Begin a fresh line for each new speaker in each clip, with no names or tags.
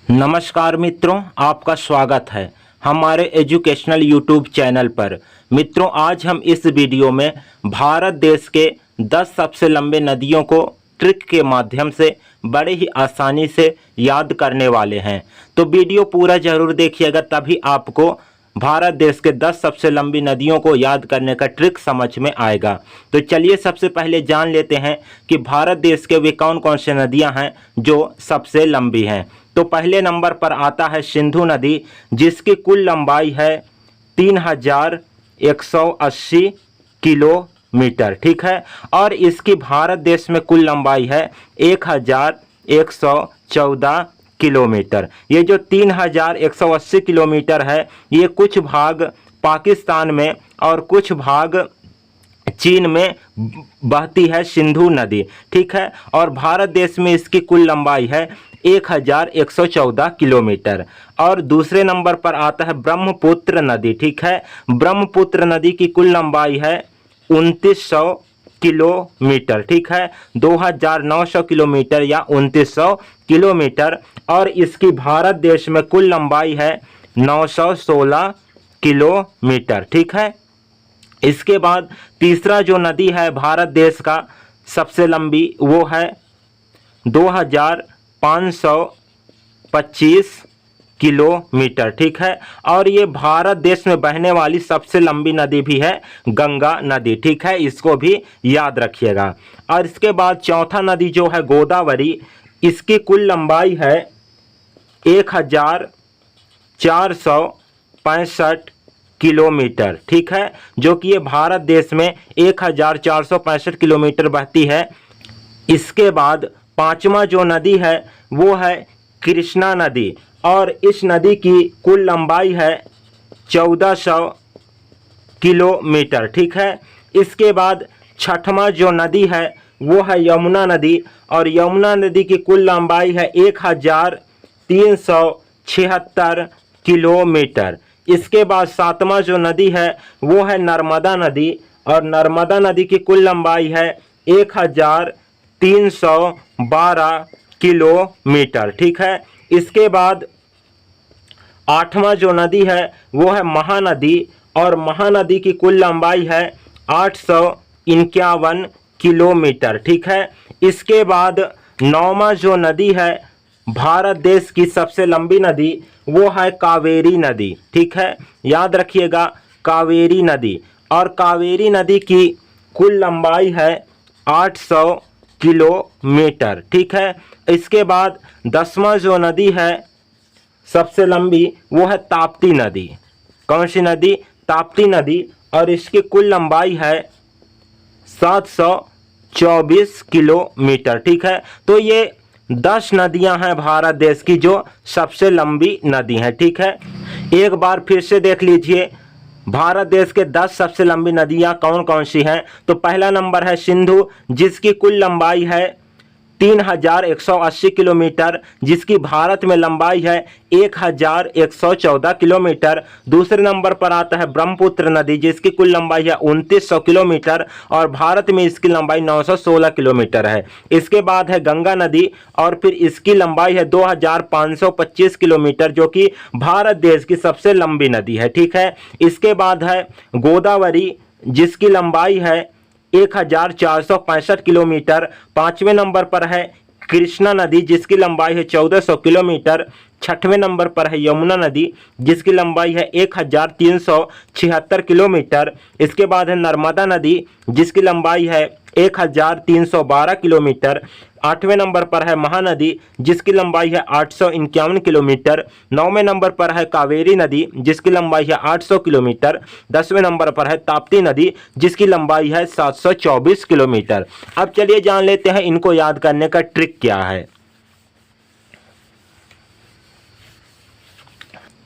नमस्कार मित्रों, आपका स्वागत है हमारे एजुकेशनल यूट्यूब चैनल पर। मित्रों, आज हम इस वीडियो में भारत देश के 10 सबसे लंबे नदियों को ट्रिक के माध्यम से बड़े ही आसानी से याद करने वाले हैं। तो वीडियो पूरा जरूर देखिएगा, तभी आपको भारत देश के 10 सबसे लंबी नदियों को याद करने का ट्रिक समझ में आएगा। तो चलिए सबसे पहले जान लेते हैं कि भारत देश के वे कौन कौन से नदियां हैं जो सबसे लंबी हैं। तो पहले नंबर पर आता है सिंधु नदी, जिसकी कुल लंबाई है 3180 किलोमीटर। ठीक है, और इसकी भारत देश में कुल लंबाई है 1114 किलोमीटर। ये जो 3180 किलोमीटर है, ये कुछ भाग पाकिस्तान में और कुछ भाग चीन में बहती है सिंधु नदी। ठीक है, और भारत देश में इसकी कुल लंबाई है 1114 किलोमीटर। और दूसरे नंबर पर आता है ब्रह्मपुत्र नदी। ठीक है, ब्रह्मपुत्र नदी की कुल लंबाई है 2900 किलोमीटर। ठीक है, 2900 किलोमीटर या 2900 किलोमीटर। और इसकी भारत देश में कुल लंबाई है 916 किलोमीटर। ठीक है, इसके बाद तीसरा जो नदी है भारत देश का सबसे लंबी, वो है 2525 किलोमीटर। ठीक है, और ये भारत देश में बहने वाली सबसे लंबी नदी भी है गंगा नदी। ठीक है, इसको भी याद रखिएगा। और इसके बाद चौथा नदी जो है गोदावरी, इसकी कुल लंबाई है 1465 किलोमीटर। ठीक है, जो कि ये भारत देश में 1465 किलोमीटर बहती है। इसके बाद पांचवा जो नदी है वो है कृष्णा नदी, और इस नदी की कुल लंबाई है 1400 किलोमीटर। ठीक है, इसके बाद छठवां जो नदी है वो है यमुना नदी, और यमुना नदी की कुल लंबाई है 1376 किलोमीटर। इसके बाद सातवां जो नदी है वो है नर्मदा नदी, और नर्मदा नदी की कुल लंबाई है 1312 किलोमीटर। ठीक है, इसके बाद आठवां जो नदी है वो है महानदी, और महानदी की कुल लंबाई है 851 किलोमीटर। ठीक है, इसके बाद नौवां जो नदी है भारत देश की सबसे लंबी नदी, वो है कावेरी नदी। ठीक है, याद रखिएगा कावेरी नदी, और कावेरी नदी की कुल लंबाई है 800 किलोमीटर। ठीक है, इसके बाद 10वां जो नदी है सबसे लंबी, वो है ताप्ती नदी। कौन सी नदी? ताप्ती नदी, और इसकी कुल लंबाई है 724 किलोमीटर। ठीक है, तो ये 10 नदियां हैं भारत देश की जो सबसे लंबी नदी हैं। ठीक है, एक बार फिर से देख लीजिए भारत देश के 10 सबसे लंबी नदियां कौन कौन सी हैं। तो पहला नंबर है सिंधु, जिसकी कुल लंबाई है 3180 किलोमीटर, जिसकी भारत में लंबाई है 1114 किलोमीटर। दूसरे नंबर पर आता है ब्रह्मपुत्र नदी, जिसकी कुल लंबाई है 2900 किलोमीटर, और भारत में इसकी लंबाई 916 किलोमीटर है। इसके बाद है गंगा नदी, और फिर इसकी लंबाई है 2525 किलोमीटर, जो कि भारत देश की सबसे लंबी नदी है। ठीक है, इसके बाद है गोदावरी, जिसकी लंबाई है 1465 किलोमीटर। पांचवें नंबर पर है कृष्णा नदी, जिसकी लंबाई है 1400 किलोमीटर। छठवें नंबर पर है यमुना नदी, जिसकी लंबाई है 1376 किलोमीटर। इसके बाद है नर्मदा नदी, जिसकी लंबाई है 1312 किलोमीटर। आठवें नंबर पर है महानदी, जिसकी लंबाई है 851 किलोमीटर। नौवें नंबर पर है कावेरी नदी, जिसकी लंबाई है 800 किलोमीटर। 10वें नंबर पर है ताप्ती नदी, जिसकी लंबाई है 724 किलोमीटर। अब चलिए जान लेते हैं इनको याद करने का ट्रिक क्या है।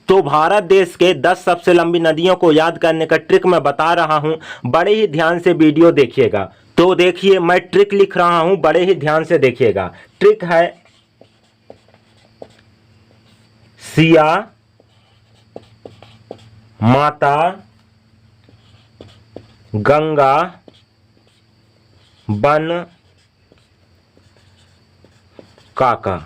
तो भारत देश के 10 सबसे लंबी नदियों को याद करने का ट्रिक मैं बता रहा हूं, बड़े ही ध्यान से वीडियो देखिएगा। तो देखिए, मैं ट्रिक लिख रहा हूं, बड़े ही ध्यान से देखिएगा। ट्रिक है सिया माता गंगा बन काका।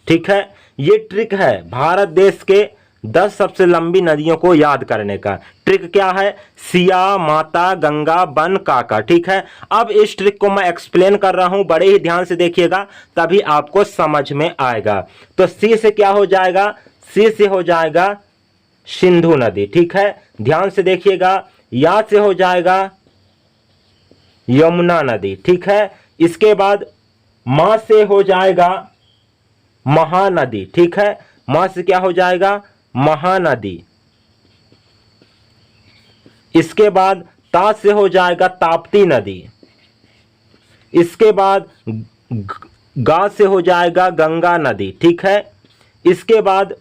ठीक है, ये ट्रिक है भारत देश के 10 सबसे लंबी नदियों को याद करने का। ट्रिक क्या है? सिया, माता, गंगा, बन, काका। ठीक है, अब इस ट्रिक को मैं एक्सप्लेन कर रहा हूं, बड़े ही ध्यान से देखिएगा तभी आपको समझ में आएगा। तो सी से क्या हो जाएगा? सी से हो जाएगा सिंधु नदी। ठीक है, ध्यान से देखिएगा। या से हो जाएगा यमुना नदी। ठीक है, इसके बाद मां से हो जाएगा महानदी। ठीक है, मां से क्या हो जाएगा? महानदी। इसके बाद ता से हो जाएगा ताप्ती नदी। इसके बाद गा से हो जाएगा गंगा नदी। ठीक है, इसके बाद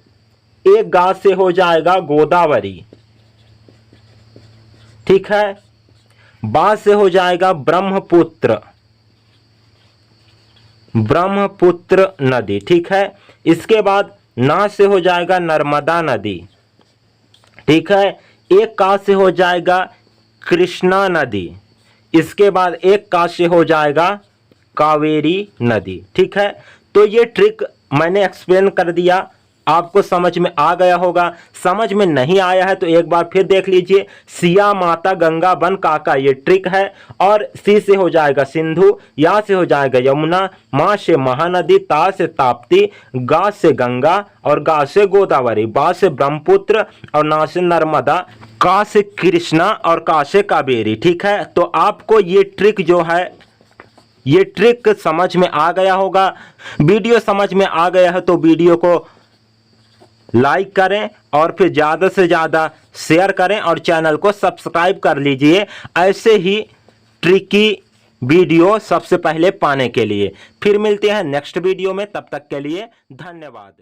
एक गा से हो जाएगा गोदावरी। ठीक है, बा से हो जाएगा ब्रह्मपुत्र, ब्रह्मपुत्र नदी। ठीक है, इसके बाद ना से हो जाएगा नर्मदा नदी। ठीक है, एक का से हो जाएगा कृष्णा नदी। इसके बाद एक का से हो जाएगा कावेरी नदी। ठीक है, तो ये ट्रिक मैंने एक्सप्लेन कर दिया, आपको समझ में आ गया होगा। समझ में नहीं आया है तो एक बार फिर देख लीजिए। सिया, माता, गंगा, बन, काका ये ट्रिक है। और सी से हो जाएगा सिंधु, या से हो जाएगा यमुना, मां से महानदी, ता से ताप्ती, गा से गंगा और गा से गोदावरी, बा से ब्रह्मपुत्र और ना से नर्मदा, का से कृष्णा और का से कावेरी। ठीक है, तो आपको ये ट्रिक जो है, ये ट्रिक समझ में आ गया होगा। वीडियो समझ में आ गया है तो वीडियो को लाइक करें और फिर ज़्यादा से ज़्यादा शेयर करें और चैनल को सब्सक्राइब कर लीजिए ऐसे ही ट्रिकी वीडियो सबसे पहले पाने के लिए। फिर मिलते हैं नेक्स्ट वीडियो में, तब तक के लिए धन्यवाद।